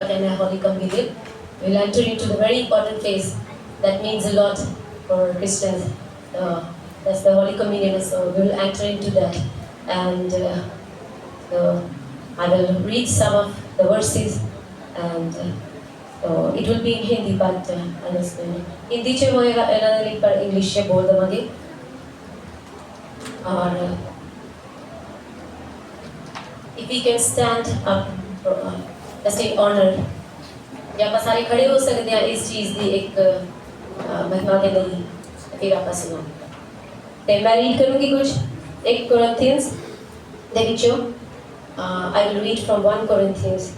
and a Holy Communion, we'll enter into the very important phase that means a lot for Christians. That's the Holy Communion, so we'll enter into that. And I will read some of the verses, and it will be in Hindi, but I'll explain it. Hindi चे होएगा analytic पर English चे बोल दवांगे और if we can stand up for just in honor या आप सारे खड़े हो सकते हैं इस चीज़ की एक महिमा के लिए फिर आप सुनो तो मैं रीड करूँगी कुछ एक कोरिन्थियंस दे विचों I will read from 1 Corinthians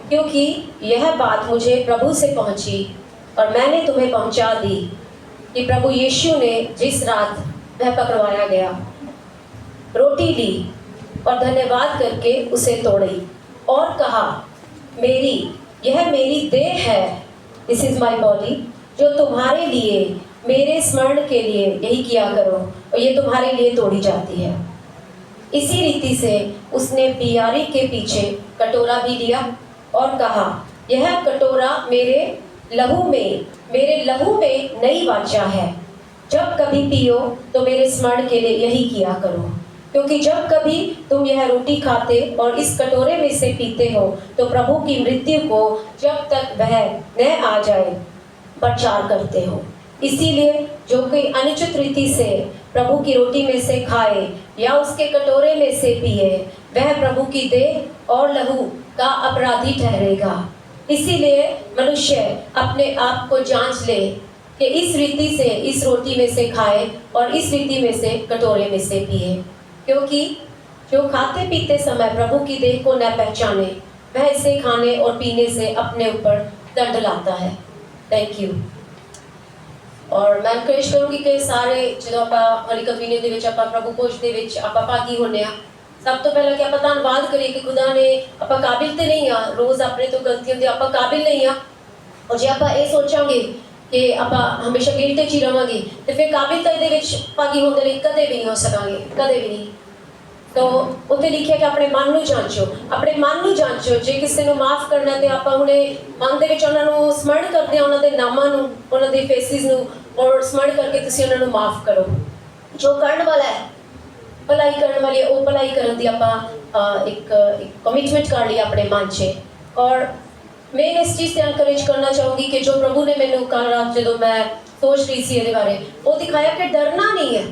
क्योंकि यह बात मुझे प्रभु से पहुंची और मैंने तुम्हें पहुंचा दी कि प्रभु यीशु ने जिस रात वह पकड़वाया गया रोटी ली और धन्यवाद करके उसे तोड़ी और कहा यह मेरी देह है दिस इज माई बॉडी जो तुम्हारे लिए मेरे स्मरण के लिए यही किया करो और ये तुम्हारे लिए तोड़ी जाती है। इसी रीति से उसने पियारी के पीछे कटोरा भी लिया और कहा यह कटोरा मेरे लहू में नई वाचा है। जब कभी पियो तो मेरे स्मरण के लिए यही किया करो क्योंकि जब कभी तुम यह रोटी खाते और इस कटोरे में से पीते हो तो प्रभु की मृत्यु को जब तक वह न आ जाए प्रचार करते हो। इसीलिए जो कोई अनुचित रीति से प्रभु की रोटी में से खाए या उसके कटोरे में से पिए वह प्रभु की देह और लहू का अपराधी ठहरेगा। इसीलिए मनुष्य अपने आप को जांच ले कि इस रीति से इस रोटी में से खाए और इस रीति में से कटोरे में से पिए क्योंकि जो खाते पीते समय प्रभु की देह को न पहचाने वह इसे खाने और पीने से अपने ऊपर दंड लाता है। Thank you. और मैं एनकरेज करूँगी कि सारे जो आप हॉली कम्युनियन ਦੇ ਵਿੱਚ ਆਪਾਂ ਪ੍ਰਭੂ ਭੋਜ ਦੇ ਵਿੱਚ ਆਪਾਂ ਭਾਗੀ ਹੁੰਨੇ ਆ ਸਭ ਤੋਂ ਪਹਿਲਾਂ ਕਿ ਆਪਾਂ ਧੰਨਵਾਦ ਕਰੀਏ ਕਿ ਖੁਦਾ ਨੇ ਆਪਾਂ ਕਾਬਿਲ ਤੇ ਨਹੀਂ ਆ ਰੋਜ਼ ਆਪਣੇ ਤੋਂ ਗਲਤੀਆਂ ਦੇ ਆਪਾਂ ਕਾਬਿਲ ਨਹੀਂ ਆ ਔਰ ਜੇ ਆਪਾਂ ਇਹ ਸੋਚਾਂਗੇ ਕਿ ਆਪਾਂ ਹਮੇਸ਼ਾ ਗਿਲਟ 'ਚ ਹੀ ਰਵਾਂਗੇ ਤੇ ਫਿਰ ਕਾਬਿਲਤਾ ਦੇ ਵਿੱਚ ਭਾਗੀ ਹੋਣ ਦੇ ਲਈ ਕਦੇ ਵੀ ਨਹੀਂ ਹੋ ਸਕਾਂਗੇ ਕਦੇ ਵੀ ਨਹੀਂ। तो उत्थे लिखिया कि अपने मन नूं जांचो जे किसी नूं माफ़ करना ते आपां हुणे मन दे विच उहनां नूं स्मरण करदे उहनां दे नामां नूं उहनां दे फेसिस नूं और स्मरण करके तुसीं उहनां नूं माफ़ करो। जो करण वाला है भलाई करन वाली है वो भलाई करन दी आपां एक कमिटमेंट कर ली अपने मन च। और मैं इस चीज़ से एनकरेज करना चाहूँगी कि जो प्रभु ने मैनूं कल रात जदों मैं सोच रही सी इहदे बारे वो दिखाया कि डरना नहीं है।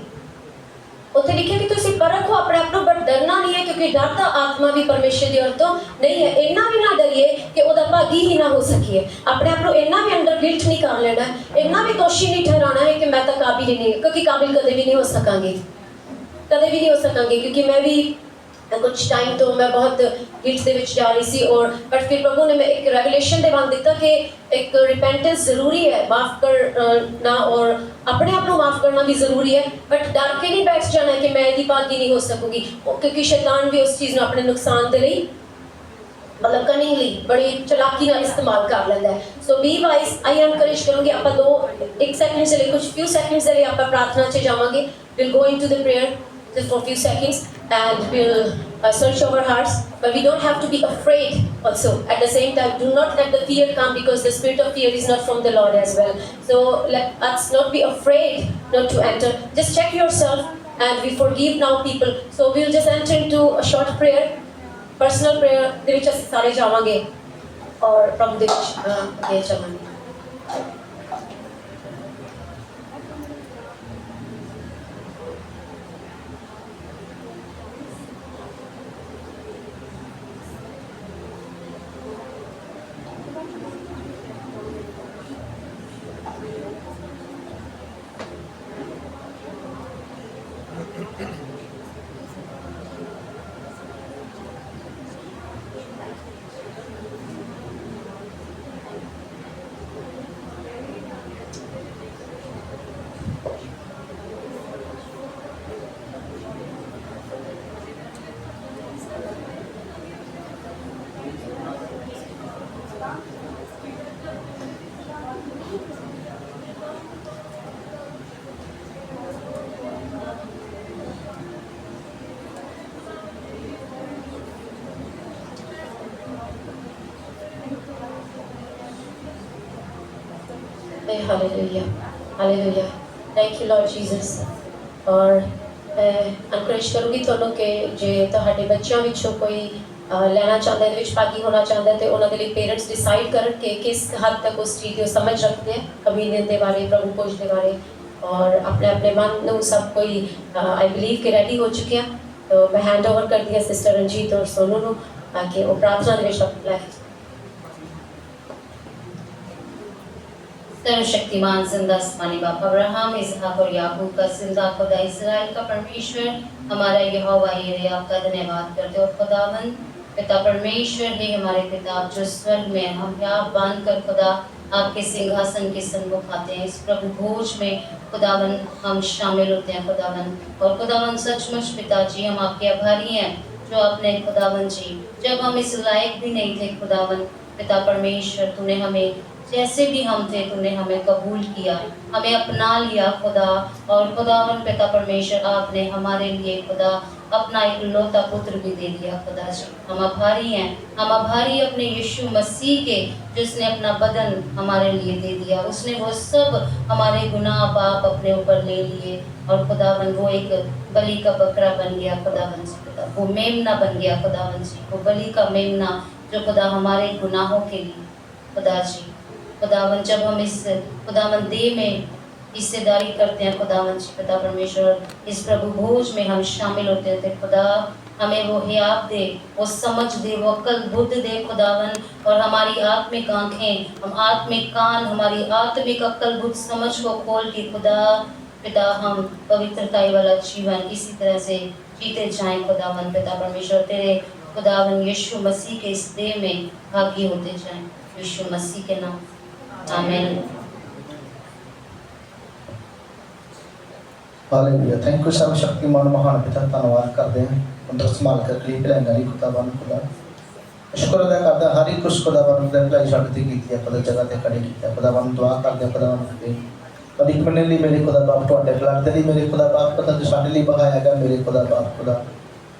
उत्थे लिखिया कि तुसीं परखो अपने आप नूं बट डरना नहीं है क्योंकि डर दा आत्मा भी परमेश्वर दी ओर तो नहीं है। इन्ना भी ना डरिए कि ओहदा भागी ही ना हो सकिए अपने आप नूं इन्ना भी अंडर गिल्ट नहीं कर लेना इन्ना भी दोषी नहीं ठहराना है कि मैं तो काबिल ही नहीं क्योंकि काबिल कदे भी नहीं हो सकांगे क्योंकि मैं भी कुछ टाइम तो मैं बहुत गिल्ट दे विच जा रही सी और बट फिर प्रभु ने मैं एक रेवलेशन दे बन दिता कि एक रिपेंटेंस ज़रूरी है माफ़ करना और अपने आप को माफ़ करना भी ज़रूरी है बट डर के नहीं बैठ जाना है कि मैं यदि भागी नहीं हो सकूँगी क्योंकि शैतान भी उस चीज़ में अपने नुकसान के लिए मतलब कनिंगली बड़ी चलाकी ना इस्तेमाल कर लेता है। सो बी वाइज आई एनकरेज करूँगी आप एक सेकंड से कुछ फ्यू सेकंड्स के लिए आप प्रार्थना से जावांगे will go into the prayer just for a few seconds and we'll search our hearts but we don't have to be afraid also at the same time do not let the fear come because the spirit of fear is not from the Lord as well. So let us not be afraid not to enter, just check yourself and we forgive now people. So we'll just enter into a short prayer, personal prayer ਦੇ ਵਿੱਚ ਅਸੀਂ ਸਾਰੇ ਜਾਵਾਂਗੇ ਔਰ ਪ੍ਰਭੂ ਦੇ ਵਿੱਚ ਅੱਗੇ ਚੱਲਾਂਗੇ। Hallelujah, hallelujah. Thank you Lord Jesus. और मैं एनकरेज करूँगी ਤੁਹਾਨੂੰ ਕਿ ਜੇ ਤੁਹਾਡੇ ਬੱਚਿਆਂ ਵਿੱਚੋਂ ਕੋਈ ਲੈਣਾ ਚਾਹੁੰਦਾ ਇਹਦੇ ਵਿੱਚ ਭਾਗੀ ਹੋਣਾ ਚਾਹੁੰਦਾ ਤੇ ਉਹਨਾਂ ਦੇ ਲਈ ਪੇਰੈਂਟਸ ਡਿਸਾਈਡ ਕਰਨ ਕਿ ਕਿਸ ਹੱਦ ਤੱਕ ਉਸ ਚੀਜ਼ ਦੀ ਸਮਝ ਰੱਖਦੇ हैं कम्युनियन ਦੇ ਬਾਰੇ प्रभु भोज ਦੇ ਬਾਰੇ और अपने अपने मन ਨੂੰ सब कोई आई बिलीव कि रेडी हो चुके हैं। तो मैं हैंड ओवर कर दिया सिस्टर रंजीत और सोनू ਨੂੰ कि ਉਹ प्रार्थना ਦੇ ਵਿੱਚ ਲੈ ਕੇ सर्वशक्तिमान जिंदा आसमानी बाप अब्राहम इसहाक और याकूब का जिंदा खुदा इस्राएल का परमेश्वर हमारा यहोवा यीरे आपका धन्यवाद करते और खुदावंद पिता परमेश्वर है हमारे पिता आप जो स्वर्ग में हम आप बांध कर खुदा आपके सिंहासन के सन्मुख आते हैं। इस प्रभु भोज में खुदावन हम शामिल होते हैं खुदावन और खुदावन सचमुच पिताजी हम आपके आभारी हैं जो आपने खुदावन जी जब हम इस लायक भी नहीं थे खुदावन पिता परमेश्वर तूने हमें जैसे भी हम थे तूने हमें कबूल किया हमें अपना लिया खुदा और खुदावन पिता परमेश्वर आपने हमारे लिए खुदा अपना एक लौता पुत्र भी दे दिया खुदा जी। हम आभारी हैं हम आभारी अपने यीशु मसीह के जिसने अपना बदन हमारे लिए दे दिया उसने वो सब हमारे गुनाह पाप अपने ऊपर ले लिए और खुदावन वो एक बलि का बकरा बन गया खुदावन जी खुदा वो मेमना बन गया खुदावन जी वो बलि का मेमना जो खुदा हमारे गुनाहों के लिए खुदा जी खुदावन जब हम इस खुदावन देह में हिस्सेदारी करते हैं खुदावन जी पिता परमेश्वर इस प्रभु भोज में हम शामिल होते थे खुदा हमें वो हियाब दे वो समझ दे वो अक्ल बुद्ध दे खुदावन और हमारी आत्मिक आंखें हम आत्मिक कान हमारी आत्मिक अक्ल बुद्ध समझ को खोल के खुदा पिता हम पवित्रता वाला जीवन इसी तरह से जीते जाएं खुदावन पिता परमेश्वर तेरे खुदावन यीशु मसीह के इस देह में भागी होते जाएं यीशु मसीह के नाम आमीन। हालेलुया। थैंक यू सर्वशक्तिमान महान पिता धन्यवाद करते हैं उधर संभाल कर लिए भलाई खुदावन खुदा शुक्र अदा करते हर एक कुछ खुदावन भलाई शक्ति की खुदा जगह से खड़े किया खुदावन दुआ करते खुदावन कभी अपने लिए मेरे खुदा बाप ਤੁਹਾਡੇ ਬਲੱਡ ਦੇ ਲਈ ਮੇਰੇ खुदा बाप खुदा जो साढ़े लिए बहाया गया मेरे खुदा बाप खुदा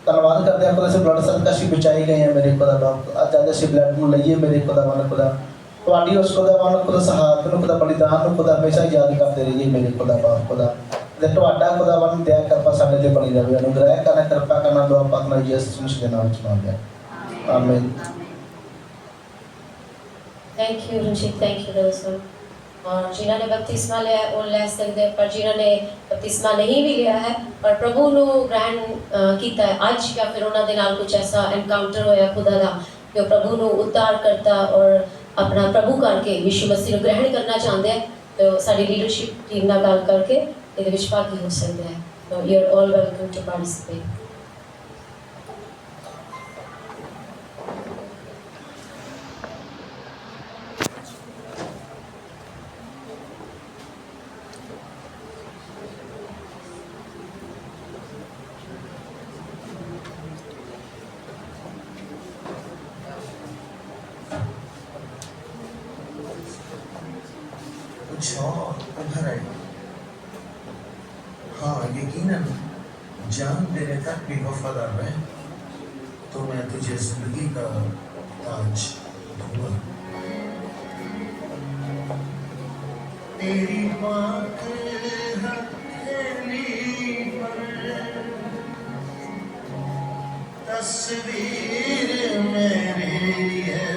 धन्यवाद करते हैं खुदा से ब्लड सदका से बचाए गए हैं मेरे खुदा बाप आज आज से ब्लड ਨੂੰ ਲਈਏ ਮੇਰੇ खुदावन खुदा ਤੁਹਾਡੀ ਉਸ खुदावन खुदा सहायता ਨੂੰ खुदा बलिदान ਨੂੰ खुदा हमेशा याद करते रहिए मेरे खुदा बाप खुदा ਤੇ ਤੁਹਾਡਾ खुदावन दया कृपा ਸਾਡੇ ਤੇ ਬਣੀ ਰਹੇ अनुग्रह करना कृपा करना दुआ पाकना यीशु मसीह के नाम से मांगते हैं आमीन। Thank you Ranjit thank you दोस्तों। और जिन्होंने बपतिस्मा लिया है वो ले सकते हैं पर जिन्होंने बपतिस्मा नहीं भी लिया है और प्रभु ਨੂੰ ग्रहण किया है आज या फिर उन्होंने दे नाल कुछ ऐसा एनकाउंटर होया खुदा दा जो प्रभु ਨੂੰ उद्धार करता और अपना प्रभु करके यीशु मसीह ਨੂੰ ग्रहण करना चाहते हैं तो साडी लीडरशिप टीम ਨਾਲ ਗੱਲ करके ਇਹਦੇ ਵਿੱਚ ਭਾਗੀ ਹੋ ਸਕਦੇ हैं। तो you are all welcome to participate। उधर आई हाँ यकीनन जान देने तक भी वफादार रहे तो मैं तुझे जिंदगी का ताज दूंगा। तेरी बात हथेली पर तस्वीर मेरी है